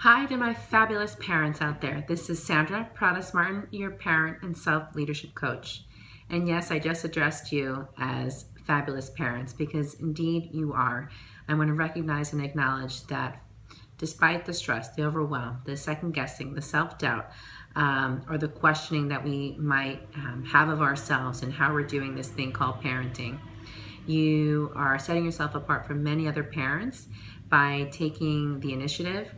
Hi to my fabulous parents out there. This is Sandra Pradas Martin, your parent and self-leadership coach. And yes, I just addressed you as fabulous parents because indeed you are. I want to recognize and acknowledge that despite the stress, the overwhelm, the second guessing, the self-doubt, or the questioning that we might have of ourselves and how we're doing this thing called parenting, you are setting yourself apart from many other parents by taking the initiative,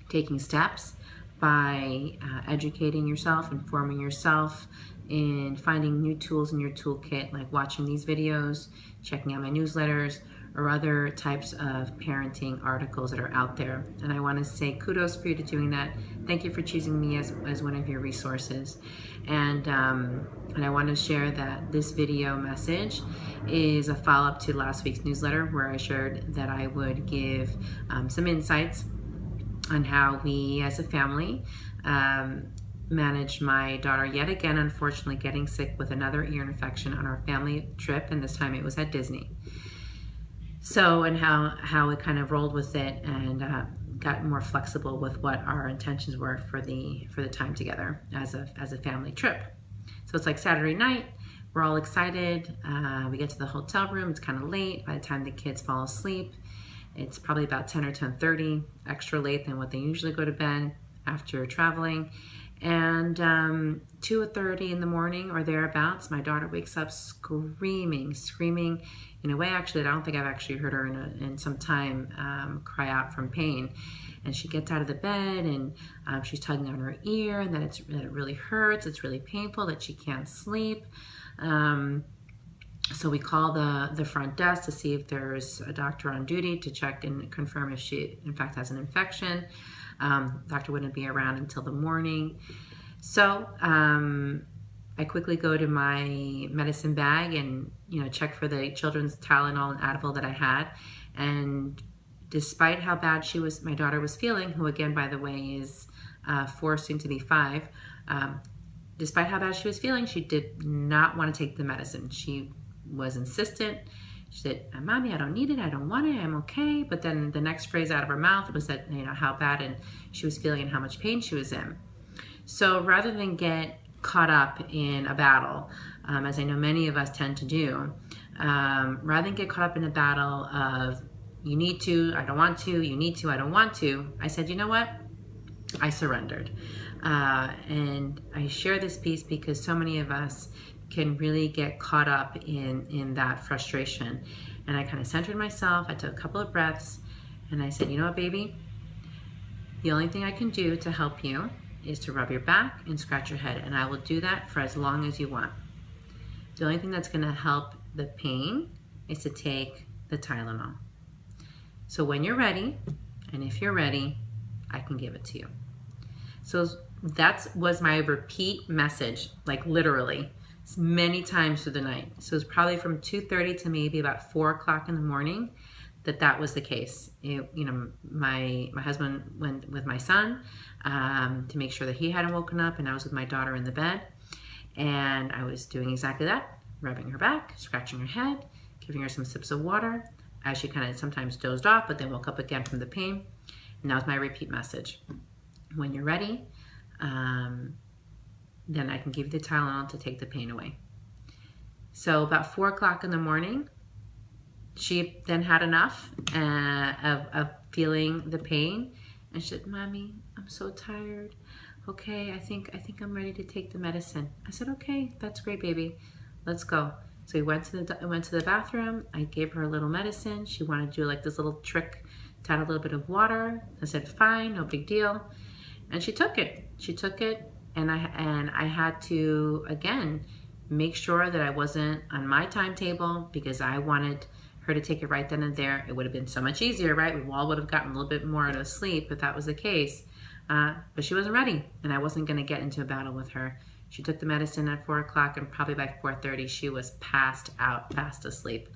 taking steps, by educating yourself, informing yourself, and finding new tools in your toolkit, like watching these videos, checking out my newsletters, or other types of parenting articles that are out there. And I want to say kudos for you to doing that. Thank you for choosing me as one of your resources. And I want to share that this video message is a follow-up to last week's newsletter where I shared that I would give some insights on how we as a family managed my daughter yet again, unfortunately, getting sick with another ear infection on our family trip, and this time it was at Disney. So, and how we kind of rolled with it and got more flexible with what our intentions were for the time together as a family trip. So it's like Saturday night, we're all excited. We get to the hotel room, it's kind of late. By the time the kids fall asleep, it's probably about 10 or 10:30, extra late than what they usually go to bed after traveling. And 2:30 in the morning or thereabouts, my daughter wakes up screaming in a way actually that I don't think I've actually heard her in some time cry out from pain. And she gets out of the bed and she's tugging on her ear and that it really hurts, it's really painful, that she can't sleep. So we call the front desk to see if there's a doctor on duty to check and confirm if she in fact has an infection. Doctor wouldn't be around until the morning. So I quickly go to my medicine bag and check for the children's Tylenol and Advil that I had. And despite how bad my daughter was feeling, who again, by the way, is 4, soon to be 5, despite how bad she was feeling, she did not want to take the medicine. She was insistent. She said, "Mommy, I don't need it. I don't want it. I'm okay." But then the next phrase out of her mouth was that, how bad and she was feeling and how much pain she was in. So rather than get caught up in a battle, as I know many of us tend to do, rather than get caught up in a battle of you need to, I don't want to, you need to, I don't want to, I said, you know what? I surrendered. And I share this piece because so many of us can really get caught up in that frustration. And I kind of centered myself. I took a couple of breaths and I said, you know what, baby? The only thing I can do to help you is to rub your back and scratch your head. And I will do that for as long as you want. The only thing that's going to help the pain is to take the Tylenol. So when you're ready, and if you're ready, I can give it to you. So that was my repeat message, like literally, many times through the night. So it was probably from 2:30 to maybe about 4 o'clock in the morning that was the case. My husband went with my son to make sure that he hadn't woken up, and I was with my daughter in the bed, and I was doing exactly that, rubbing her back, scratching her head, giving her some sips of water as she kind of sometimes dozed off, but then woke up again from the pain. And that was my repeat message. When you're ready, then I can give you the Tylenol to take the pain away. So about 4 o'clock in the morning, she then had enough of feeling the pain. And she said, "Mommy, I'm so tired. Okay, I think I'm ready to take the medicine." I said, "Okay, that's great, baby. Let's go." So we went to the bathroom. I gave her a little medicine. She wanted to do like this little trick to add a little bit of water. I said, "Fine, no big deal." And she took it. And I had to, again, make sure that I wasn't on my timetable because I wanted her to take it right then and there. It would have been so much easier, right? We all would have gotten a little bit more out of sleep if that was the case. But she wasn't ready, and I wasn't going to get into a battle with her. She took the medicine at 4 o'clock, and probably by 4:30, she was passed out, fast asleep.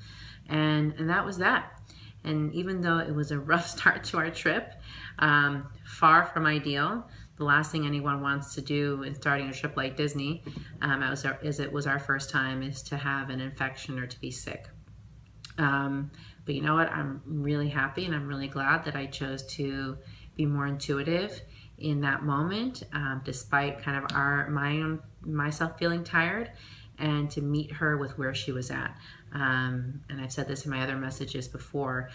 And that was that. And even though it was a rough start to our trip, far from ideal, the last thing anyone wants to do in starting a trip like Disney, as it was our first time, is to have an infection or to be sick. But you know what? I'm really happy and I'm really glad that I chose to be more intuitive in that moment, despite kind of myself feeling tired, and to meet her with where she was at. And I've said this in my other messages before,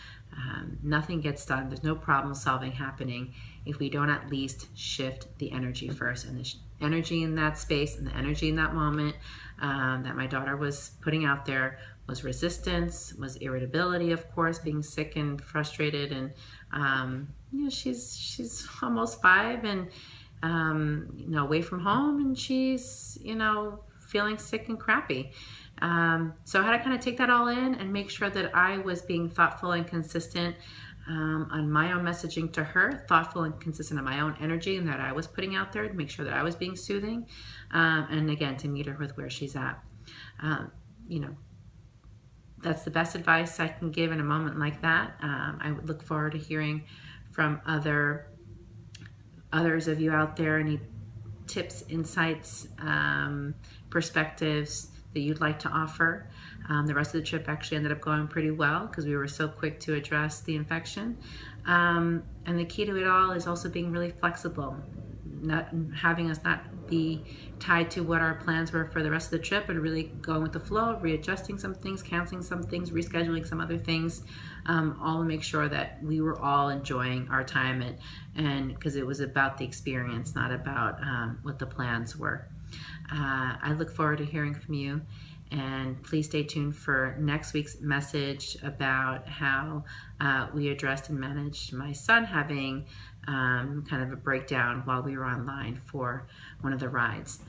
nothing gets done, there's no problem solving happening if we don't at least shift the energy first. And the energy in that space and the energy in that moment that my daughter was putting out there was resistance, was irritability, of course, being sick and frustrated. And she's almost 5 and away from home, and she's feeling sick and crappy. So I had to kind of take that all in and make sure that I was being thoughtful and consistent on my own messaging to her, thoughtful and consistent on my own energy and that I was putting out there to make sure that I was being soothing, and again, to meet her with where she's at. That's the best advice I can give in a moment like that. I would look forward to hearing from others of you out there, any tips, insights, perspectives that you'd like to offer. The rest of the trip actually ended up going pretty well because we were so quick to address the infection. And the key to it all is also being really flexible, not having us not be tied to what our plans were for the rest of the trip, but really going with the flow, readjusting some things, canceling some things, rescheduling some other things, all to make sure that we were all enjoying our time, and because it was about the experience, not about what the plans were. I look forward to hearing from you, and please stay tuned for next week's message about how we addressed and managed my son having kind of a breakdown while we were online for one of the rides.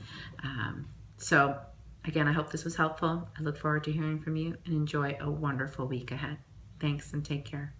So again, I hope this was helpful. I look forward to hearing from you, and enjoy a wonderful week ahead. Thanks, and take care.